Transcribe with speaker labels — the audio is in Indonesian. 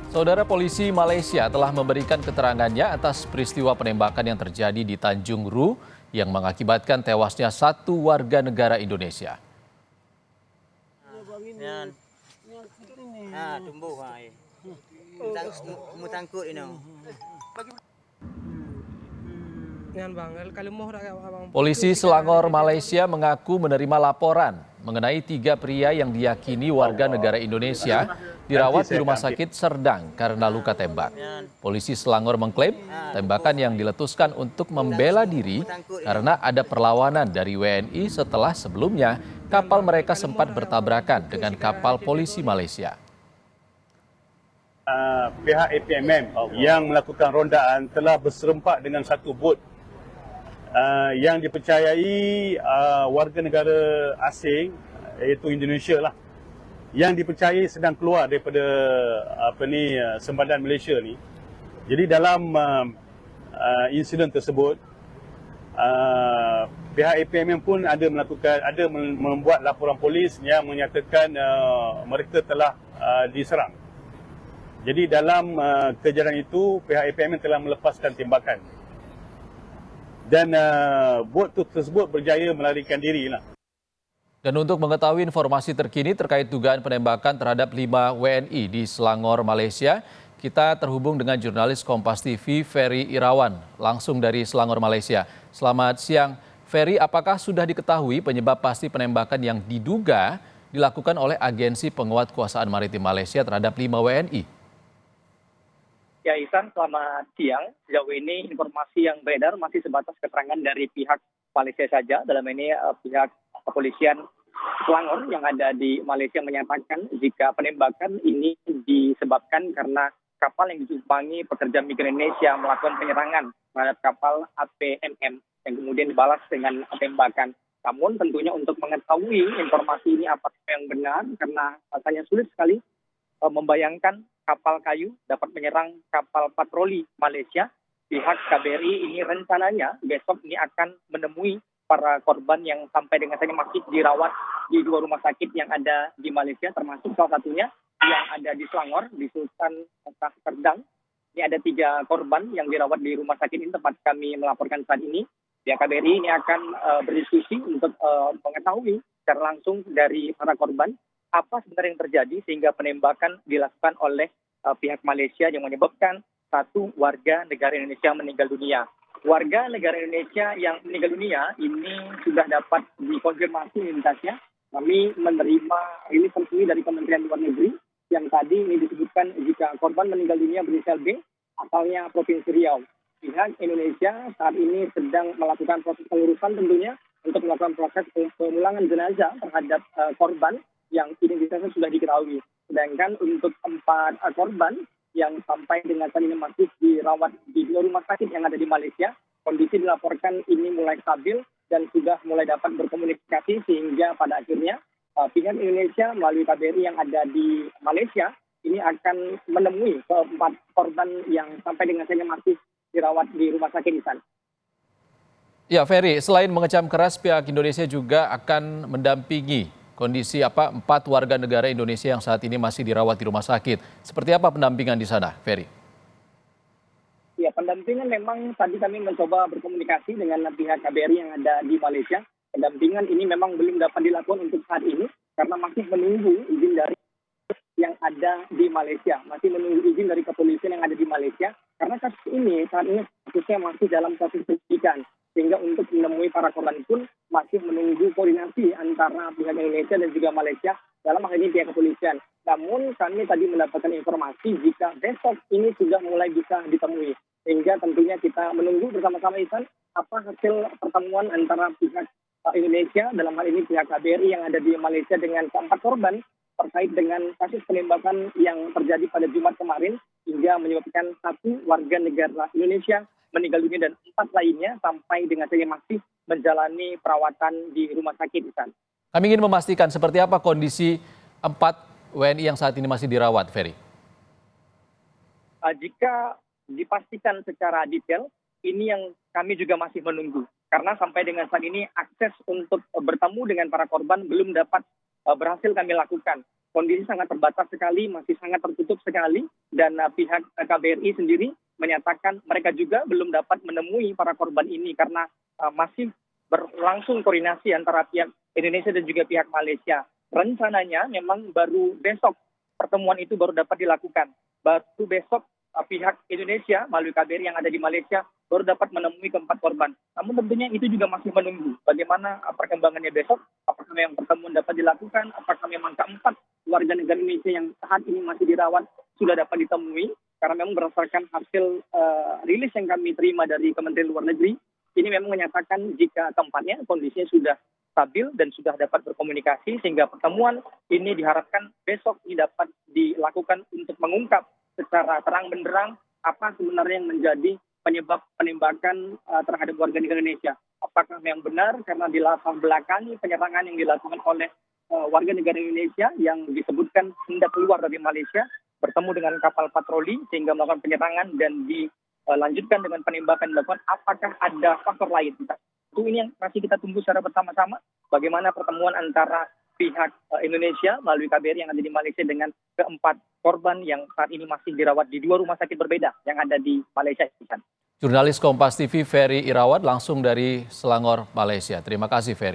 Speaker 1: Saudara, polisi Malaysia telah memberikan keterangannya atas peristiwa penembakan yang terjadi di Tanjung Ru yang mengakibatkan tewasnya satu warga negara Indonesia.
Speaker 2: Yan. Tumbuh hai. Mutangkut ini.
Speaker 1: Polisi Selangor Malaysia mengaku menerima laporan mengenai 3 pria yang diyakini warga negara Indonesia dirawat di rumah sakit Serdang karena luka tembak. Polisi Selangor mengklaim tembakan yang diletuskan untuk membela diri karena ada perlawanan dari WNI setelah sebelumnya kapal mereka sempat bertabrakan dengan kapal polisi Malaysia.
Speaker 3: Pihak APMM yang melakukan rondaan telah berserempak dengan satu bot yang dipercayai warga negara asing, iaitu Indonesia lah, yang dipercayai sedang keluar daripada sempadan Malaysia ni. Jadi dalam insiden tersebut, pihak APMM pun ada membuat laporan polis yang menyatakan mereka telah diserang. Jadi dalam kejaran itu, pihak APMM telah melepaskan tembakan. Dan bot tersebut berjaya melarikan diri lah.
Speaker 1: Dan untuk mengetahui informasi terkini terkait dugaan penembakan terhadap 5 WNI di Selangor, Malaysia, kita terhubung dengan jurnalis Kompas TV Ferry Irawan langsung dari Selangor, Malaysia. Selamat siang, Ferry. Apakah sudah diketahui penyebab pasti penembakan yang diduga dilakukan oleh Agensi Penguatkuasaan Maritim Malaysia terhadap 5 WNI?
Speaker 4: Ya, Ihsan, selamat siang. Sejauh ini informasi yang beredar masih sebatas keterangan dari pihak Malaysia saja. Dalam ini pihak kepolisian Selangor yang ada di Malaysia menyatakan jika penembakan ini disebabkan karena kapal yang ditumpangi pekerja migran Indonesia melakukan penyerangan terhadap kapal APMM yang kemudian dibalas dengan tembakan. Namun tentunya untuk mengetahui informasi ini apakah yang benar, karena rasanya sulit sekali membayangkan kapal kayu dapat menyerang kapal patroli Malaysia. Pihak KBRI ini rencananya besok ini akan menemui para korban yang sampai dengan saat ini masih dirawat di 2 rumah sakit yang ada di Malaysia, termasuk salah satunya yang ada di Selangor, di Sultan Serdang. Ini ada 3 korban yang dirawat di rumah sakit ini tempat kami melaporkan saat ini. Pihak KBRI ini akan berdiskusi untuk mengetahui secara langsung dari para korban apa sebenarnya yang terjadi sehingga penembakan dilakukan oleh pihak Malaysia yang menyebabkan satu warga negara Indonesia meninggal dunia. Warga negara Indonesia yang meninggal dunia ini sudah dapat dikonfirmasi identitasnya. Kami menerima rilis resmi dari Kementerian Luar Negeri yang tadi ini disebutkan jika korban meninggal dunia berinisial B, asalnya Provinsi Riau. Pihak Indonesia saat ini sedang melakukan proses pengurusan tentunya untuk melakukan proses pemulangan jenazah terhadap korban yang identitasnya sudah diketahui. Sedangkan untuk 4 korban yang sampai dengan saat ini masih dirawat di 2 rumah sakit yang ada di Malaysia, kondisi dilaporkan ini mulai stabil dan sudah mulai dapat berkomunikasi sehingga pada akhirnya pihak Indonesia melalui KBRI yang ada di Malaysia ini akan menemui 4 korban yang sampai dengan saat ini masih dirawat di rumah sakit di sana.
Speaker 1: Ya, Ferry, selain mengecam keras, pihak Indonesia juga akan mendampingi kondisi 4 warga negara Indonesia yang saat ini masih dirawat di rumah sakit. Seperti apa pendampingan di sana, Ferry?
Speaker 4: Ya, pendampingan memang tadi kami mencoba berkomunikasi dengan pihak KBRI yang ada di Malaysia. Pendampingan ini memang belum dapat dilakukan untuk saat ini karena masih menunggu izin dari yang ada di Malaysia. Masih menunggu izin dari kepolisian yang ada di Malaysia. Karena kasus ini saat ini kasusnya masih dalam proses penyidikan. Sehingga untuk menemui para korban pun masih menunggu koordinasi antara pihak Indonesia dan juga Malaysia dalam hal ini pihak kepolisian. Namun kami tadi mendapatkan informasi jika besok ini sudah mulai bisa ditemui. Sehingga tentunya kita menunggu bersama-sama Ihsan apa hasil pertemuan antara pihak Indonesia, dalam hal ini pihak KBRI yang ada di Malaysia dengan 4 korban terkait dengan kasus penembakan yang terjadi pada Jumat kemarin hingga menyebabkan 1 warga negara Indonesia meninggal dunia dan 4 lainnya sampai dengan saat ini masih menjalani perawatan di rumah sakit di sana.
Speaker 1: Kami ingin memastikan seperti apa kondisi 4 WNI yang saat ini masih dirawat, Ferry.
Speaker 4: Jika dipastikan secara detail, ini yang kami juga masih menunggu. Karena sampai dengan saat ini akses untuk bertemu dengan para korban belum dapat berhasil kami lakukan. kondisi sangat terbatas sekali, masih sangat tertutup sekali, dan pihak KBRI sendiri menyatakan mereka juga belum dapat menemui para korban ini karena masih berlangsung koordinasi antara pihak Indonesia dan juga pihak Malaysia. Rencananya memang baru besok pertemuan itu baru dapat dilakukan. Baru besok pihak Indonesia melalui KBRI yang ada di Malaysia baru dapat menemui keempat korban. Namun tentunya itu juga masih menunggu bagaimana perkembangannya besok. Apakah memang pertemuan dapat dilakukan, apakah memang keempat warga negara Indonesia yang saat ini masih dirawat sudah dapat ditemui. Karena memang berdasarkan hasil rilis yang kami terima dari Kementerian Luar Negeri, ini memang menyatakan jika keempatnya kondisinya sudah stabil dan sudah dapat berkomunikasi, sehingga pertemuan ini diharapkan besok ini dapat dilakukan untuk mengungkap secara terang benderang apa sebenarnya yang menjadi penyebab penembakan terhadap warga negara Indonesia. Apakah memang benar karena di latar belakangi penyerangan yang dilakukan oleh warga negara Indonesia yang disebutkan hendak keluar dari Malaysia, bertemu dengan kapal patroli sehingga melakukan penyerangan dan dilanjutkan dengan penembakan dilakukan. Apakah ada faktor lain? Itu ini yang masih kita tunggu secara bersama-sama bagaimana pertemuan antara pihak Indonesia melalui KBRI yang ada di Malaysia dengan keempat korban yang saat ini masih dirawat di 2 rumah sakit berbeda yang ada di Malaysia.
Speaker 1: Jurnalis Kompas TV Ferry Irawat langsung dari Selangor, Malaysia. Terima kasih Ferry.